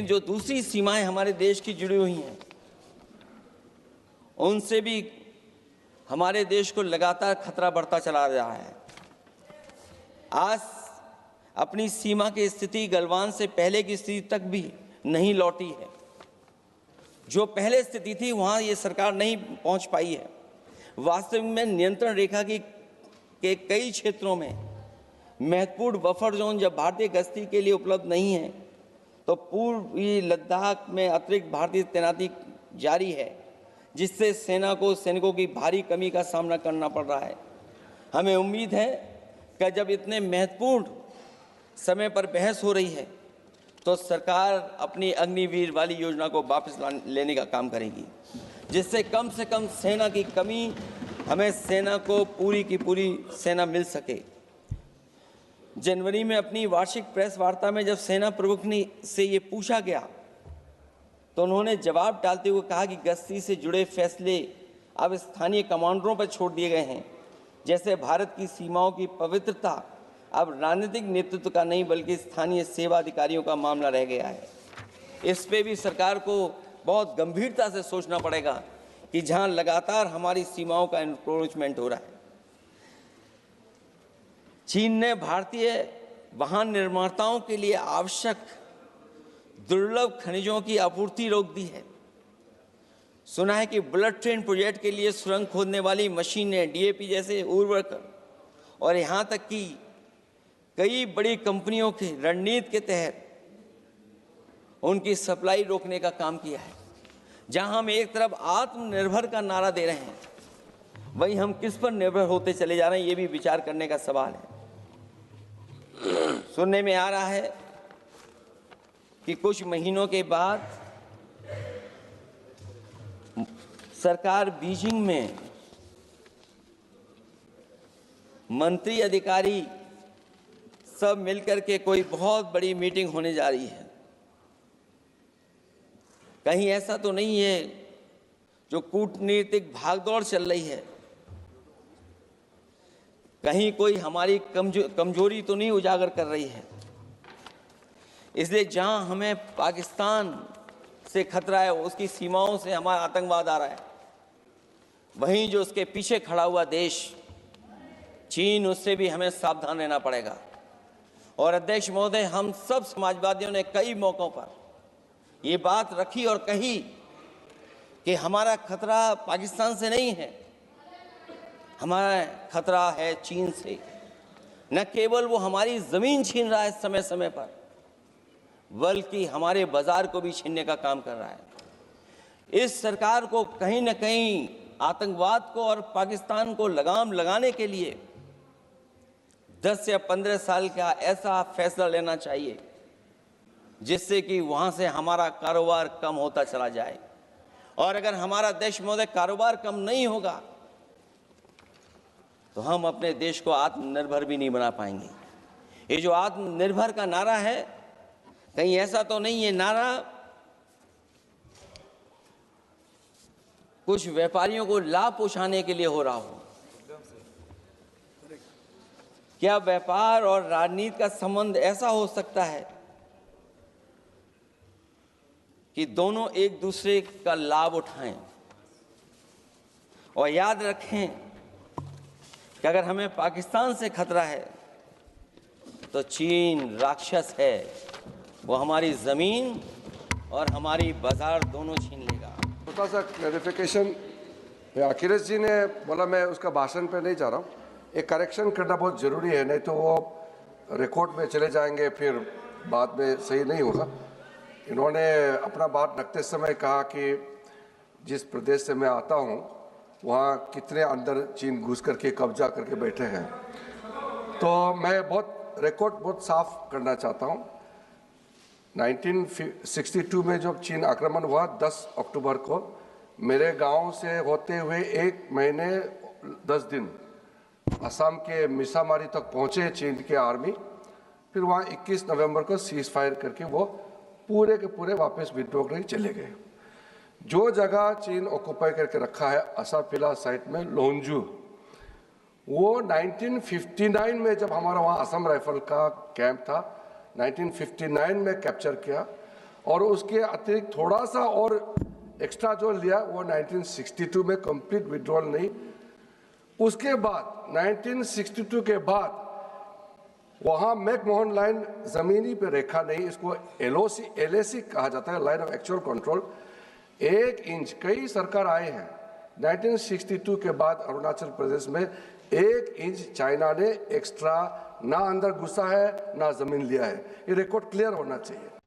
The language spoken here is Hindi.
जो दूसरी सीमाएं हमारे देश की जुड़ी हुई हैं, उनसे भी हमारे देश को लगातार खतरा बढ़ता चला रहा है। आज अपनी सीमा की स्थिति गलवान से पहले की स्थिति तक भी नहीं लौटी है। जो पहले स्थिति थी वहां ये सरकार नहीं पहुंच पाई है। वास्तविक में नियंत्रण रेखा के कई क्षेत्रों में महत्वपूर्ण बफर जोन जब भारतीय गश्ती के लिए उपलब्ध नहीं है, तो पूर्वी लद्दाख में अतिरिक्त भारतीय तैनाती जारी है, जिससे सेना को सैनिकों की भारी कमी का सामना करना पड़ रहा है। हमें उम्मीद है कि जब इतने महत्वपूर्ण समय पर बहस हो रही है, तो सरकार अपनी अग्निवीर वाली योजना को वापस लेने का काम करेगी, जिससे कम से कम सेना की कमी, हमें सेना को पूरी की पूरी सेना मिल सके। जनवरी में अपनी वार्षिक प्रेस वार्ता में जब सेना प्रमुख ने से ये पूछा गया, तो उन्होंने जवाब डालते हुए कहा कि गश्ती से जुड़े फैसले अब स्थानीय कमांडरों पर छोड़ दिए गए हैं। जैसे भारत की सीमाओं की पवित्रता अब राजनीतिक नेतृत्व का नहीं बल्कि स्थानीय सेवा अधिकारियों का मामला रह गया है। इस पे भी सरकार को बहुत गंभीरता से सोचना पड़ेगा कि जहां लगातार हमारी सीमाओं का एनक्रोचमेंट हो रहा है। चीन ने भारतीय वाहन निर्माताओं के लिए आवश्यक दुर्लभ खनिजों की आपूर्ति रोक दी है। सुना है कि बुलेट ट्रेन प्रोजेक्ट के लिए सुरंग खोदने वाली मशीनें, डीएपी जैसे उर्वरक और यहाँ तक कि कई बड़ी कंपनियों की रणनीति के तहत उनकी सप्लाई रोकने का काम किया है। जहां हम एक तरफ आत्मनिर्भर का नारा दे रहे हैं, वहीं हम किस पर निर्भर होते चले जा रहे हैं, ये भी विचार करने का सवाल है। सुनने में आ रहा है कि कुछ महीनों के बाद सरकार बीजिंग में मंत्री अधिकारी सब मिलकर के कोई बहुत बड़ी मीटिंग होने जा रही है। कहीं ऐसा तो नहीं है जो कूटनीतिक भागदौड़ चल रही है, कहीं कोई हमारी कमजोरी तो नहीं उजागर कर रही है। इसलिए जहां हमें पाकिस्तान से खतरा है, उसकी सीमाओं से हमारा आतंकवाद आ रहा है, वहीं जो उसके पीछे खड़ा हुआ देश चीन, उससे भी हमें सावधान रहना पड़ेगा। और अध्यक्ष महोदय, हम सब समाजवादियों ने कई मौकों पर ये बात रखी और कही कि हमारा खतरा पाकिस्तान से नहीं है, हमारा खतरा है चीन से। न केवल वो हमारी जमीन छीन रहा है समय समय पर, बल्कि हमारे बाजार को भी छीनने का काम कर रहा है। इस सरकार को कहीं न कहीं आतंकवाद को और पाकिस्तान को लगाम लगाने के लिए 10 या 15 साल का ऐसा फैसला लेना चाहिए जिससे कि वहां से हमारा कारोबार कम होता चला जाए। और अगर हमारा देश महोदय कारोबार कम नहीं होगा, तो हम अपने देश को आत्मनिर्भर भी नहीं बना पाएंगे। ये जो आत्मनिर्भर का नारा है, कहीं ऐसा तो नहीं है नारा कुछ व्यापारियों को लाभ पहुंचाने के लिए हो रहा हो? क्या व्यापार और राजनीति का संबंध ऐसा हो सकता है कि दोनों एक दूसरे का लाभ उठाएं? और याद रखें कि अगर हमें पाकिस्तान से खतरा है, तो चीन राक्षस है, वो हमारी जमीन और हमारी बाजार दोनों छीन लेगा। छोटा सा क्लैरिफिकेशन, अखिलेश जी ने बोला, मैं उसका भाषण पे नहीं जा रहा हूँ, एक करेक्शन करना बहुत ज़रूरी है, नहीं तो वो रिकॉर्ड में चले जाएंगे, फिर बाद में सही नहीं होगा। इन्होंने अपना बात रखते समय कहा कि जिस प्रदेश से मैं आता हूँ वहाँ कितने अंदर चीन घुस करके कब्जा करके बैठे हैं। तो मैं रिकॉर्ड बहुत साफ करना चाहता हूँ। 1962 में जब चीन आक्रमण हुआ 10 अक्टूबर को, मेरे गांव से होते हुए 1 महीने 10 दिन असम के मिसामारी तक पहुंचे चीन के आर्मी। फिर वहाँ 21 नवंबर को सीज फायर करके वो पूरे के पूरे वापस विड्रॉ करके चले गए। जो जगह चीन ऑक्युपाई करके रखा है असाफिला साइट में लोंजू, वो 1959 में जब हमारा वहाँ असम राइफल का कैंप था, 1959 में कैप्चर किया। और उसके अतिरिक्त थोड़ा सा और एक्स्ट्रा जो लिया वो 1962 में कंप्लीट विड्रॉल नहीं। उसके बाद 1962 के बाद वहां मैकमोहन लाइन जमीनी पे रेखा नहीं, इसको LAC कहा जाता है, line of actual control. 1 inch, कई सरकार आए हैं 1962 के बाद अरुणाचल प्रदेश में 1 इंच चाइना ने एक्स्ट्रा ना अंदर घुसा है ना जमीन लिया है। ये रिकॉर्ड क्लियर होना चाहिए।